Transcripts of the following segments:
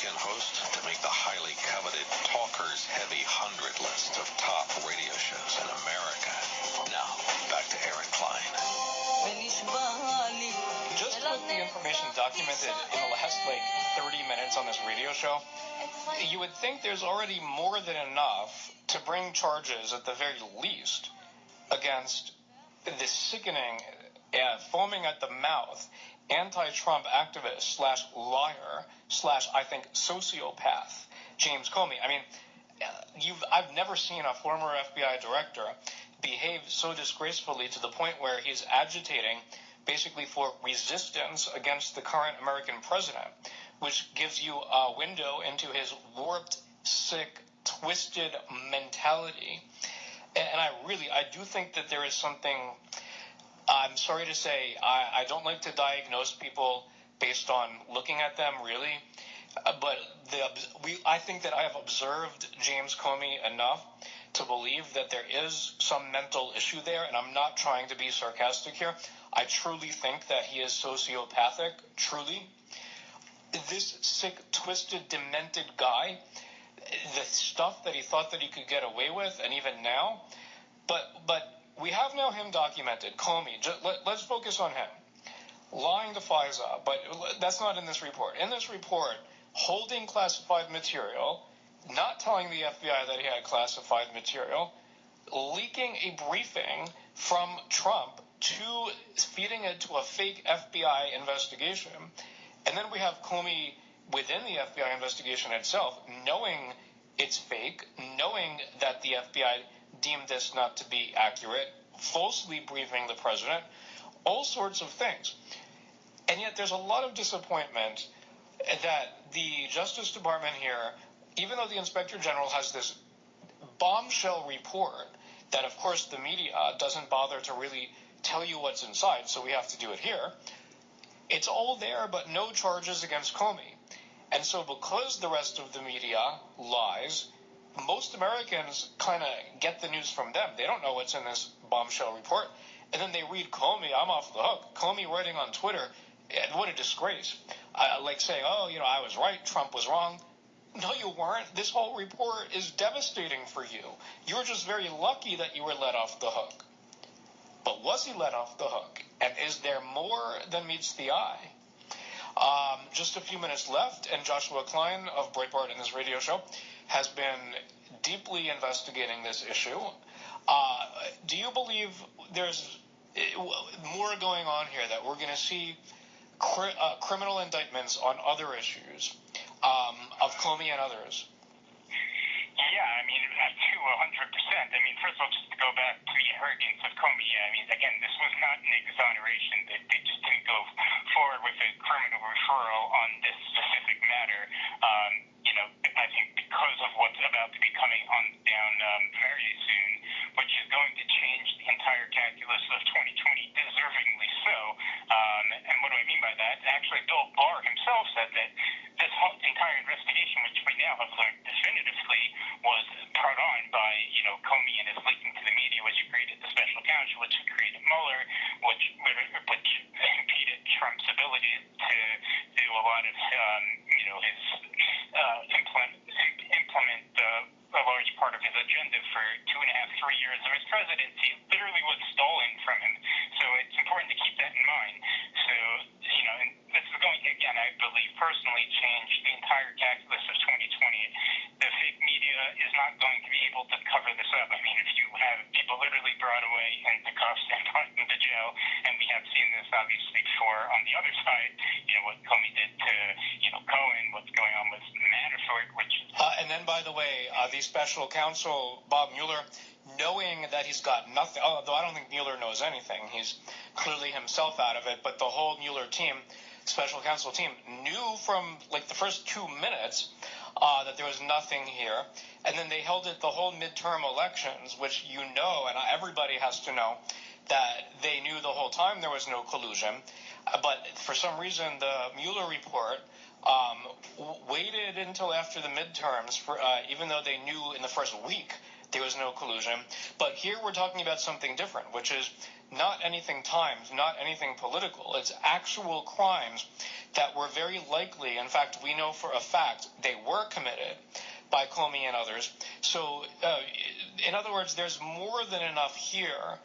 American host to make the highly coveted Talkers Heavy 100 list of top radio shows in America. Now, back to Aaron Klein. Just with the information documented in the last, 30 minutes on this radio show, you would think there's already more than enough to bring charges, at the very least, against this sickening, foaming at the mouth, anti-Trump activist / liar / I think sociopath James Comey. I mean, I've never seen a former FBI director behave so disgracefully to the point where he's agitating basically for resistance against the current American president, which gives you a window into his warped, sick, twisted mentality. And I do think that there is something, I'm sorry to say, I don't like to diagnose people based on looking at them, really, but I think that I have observed James Comey enough to believe that there is some mental issue there, and I'm not trying to be sarcastic here. I truly think that he is sociopathic, truly. This sick, twisted, demented guy, the stuff that he thought that he could get away with, and even now, but we have now him documented, Comey. Let's focus on him. Lying to FISA, but that's not in this report. In this report, holding classified material, not telling the FBI that he had classified material, leaking a briefing from Trump to feeding it to a fake FBI investigation. And then we have Comey within the FBI investigation itself, knowing it's fake, knowing that the FBI deemed this not to be accurate, falsely briefing the president, all sorts of things. And yet there's a lot of disappointment that the Justice Department here, even though the Inspector General has this bombshell report that, of course, the media doesn't bother to really tell you what's inside, so we have to do it here, it's all there, but no charges against Comey. And so because the rest of the media lies, most Americans kind of get the news from them. They don't know what's in this bombshell report. And then they read Comey, I'm off the hook. Comey writing on Twitter, what a disgrace. Like saying, I was right, Trump was wrong. No, you weren't. This whole report is devastating for you. You were just very lucky that you were let off the hook. But was he let off the hook? And is there more than meets the eye? Just a few minutes left, and Joshua Klein of Breitbart in this radio show has been deeply investigating this issue. Do you believe there's more going on here, that we're going to see criminal indictments on other issues of Comey and others? Yeah, to 100%. First of all, just to go back to the arrogance of Comey, again, this was not an exoneration. They just didn't go forward with a criminal referral on this specific matter. I think because of what's about to be coming on down very soon, which is going to change the entire calculus of 2020, deservingly so. And what do I mean by that? Actually, Bill Barr himself said that this whole entire investigation, which we now have learned definitively, was brought on by, Comey and his leaking to the media, which created the special counsel, which created Mueller, which impeded Trump's ability to do a lot of, his implement a large part of his agenda for 2.5, 3 years of his presidency. Literally was stolen from him. So it's important to keep that in mind. So, and this is going to, again, I believe, personally change the entire calculus of 2020. The fake media is not going to be able to cover this up. If you have people literally brought away into cuffs and put into jail, and we have seen this obviously before on the other side, what Comey did to, Cohen, what's going on with Manafort, which is... And then, by the way, the special counsel, Bob Mueller, knowing that he's got nothing, although I don't think Mueller knows anything, he's clearly himself out of it, but the whole Mueller team, special counsel team, knew from the first 2 minutes that there was nothing here. And then they held it the whole midterm elections, which and everybody has to know that they knew the whole time there was no collusion. But for some reason, the Mueller report waited until after the midterms, even though they knew in the first week there was no collusion. But here we're talking about something different, which is not anything timed, not anything political. It's actual crimes that were very likely, in fact, we know for a fact, they were committed by Comey and others. So, in other words, there's more than enough here,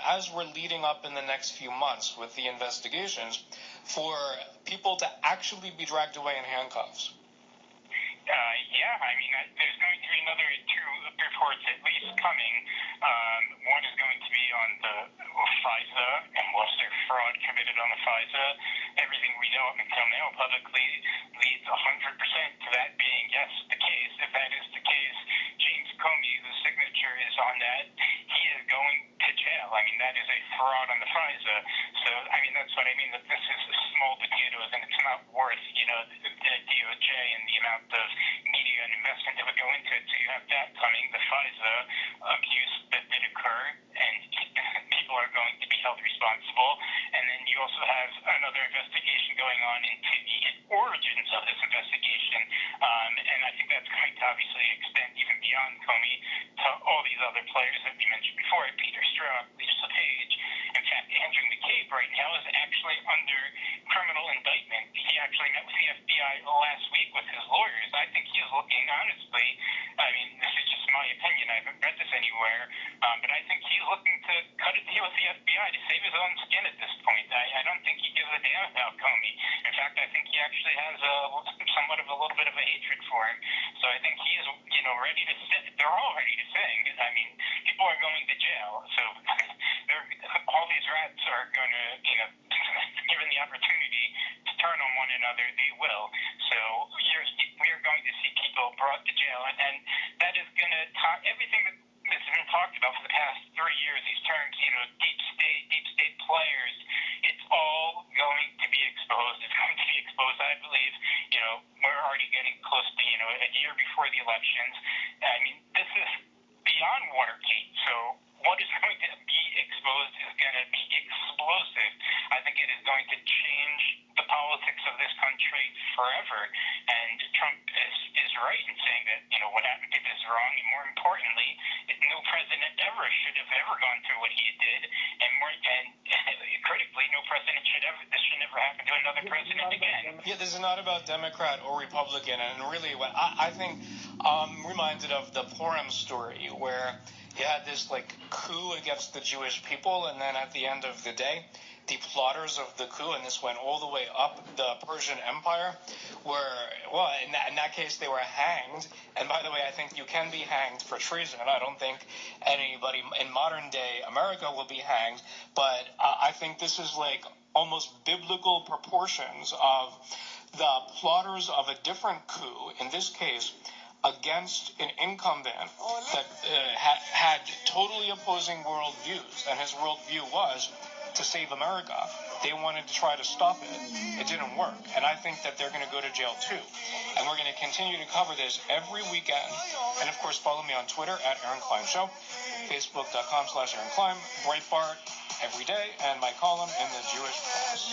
as we're leading up in the next few months with the investigations, for people to actually be dragged away in handcuffs. Yeah, I mean, there's going to be another 2 reports at least coming. One is going to be on the FISA, and was there fraud committed on the FISA? Everything we know up until now publicly leads 100% to that being, yes, the case. If that is the case, James Comey, whose signature is on that, he is going to jail. I mean, that is a fraud on the FISA. So, I mean, that's what I mean, that this is small potatoes, and it's not worth, the DOJ and the amount of media and investment that would go into it. So you have that coming, the FISA abuse that did occur, and people are going to be held responsible. And then you also have another investigation going on into the origins of this investigation. And I think that's going to obviously extend even beyond Comey to all these other players that we mentioned before, Peter Strzok, Lisa Page. In fact, Andrew McCabe right now is actually under criminal indictment. He actually met with the FBI last week with his lawyers. I think he's looking, honestly, I mean, this is just my opinion, I haven't read this anywhere, but I think he's looking to cut a deal with the FBI to save his own skin at this point. I don't think he gives a damn about Comey. In fact, I think he actually has somewhat of a little bit of a hatred for him. So I think he is, ready to sit. They're all ready to sing. I mean, people are going to jail. So all these rats are going to, given the opportunity to turn on one another, they will. So we are going to see people brought to jail. And that is going to everything that's been talked about for the past 3 years, these terms, deep state players, it's all going to be exposed. It's going to be exposed, I believe. We're already getting close to, a year before the elections. I mean, this is beyond Watergate. So what is going to be exposed is going to be explosive. I think it is going to change the politics of this country forever. And Trump is right in saying that, what happened to this is wrong. And more importantly, no president ever should have ever gone through what he did. And critically, no president this should never happen to another president again. Yeah, this is not about Democrat or Republican. And really, what I think reminded of the Purim story, where you had this coup against the Jewish people, and then at the end of the day, the plotters of the coup, and this went all the way up the Persian Empire, in that case they were hanged. And by the way, I think you can be hanged for treason. I don't think anybody in modern day America will be hanged, but I think this is almost biblical proportions of the plotters of a different coup, in this case against an incumbent that had totally opposing worldviews, and his worldview was to save America. They wanted to try to stop it. It didn't work. And I think that they're going to go to jail too. And we're going to continue to cover this every weekend. And of course, follow me on Twitter at Aaron Klein Show, Facebook.com/Aaron Klein, Breitbart every day, and my column in the Jewish Press.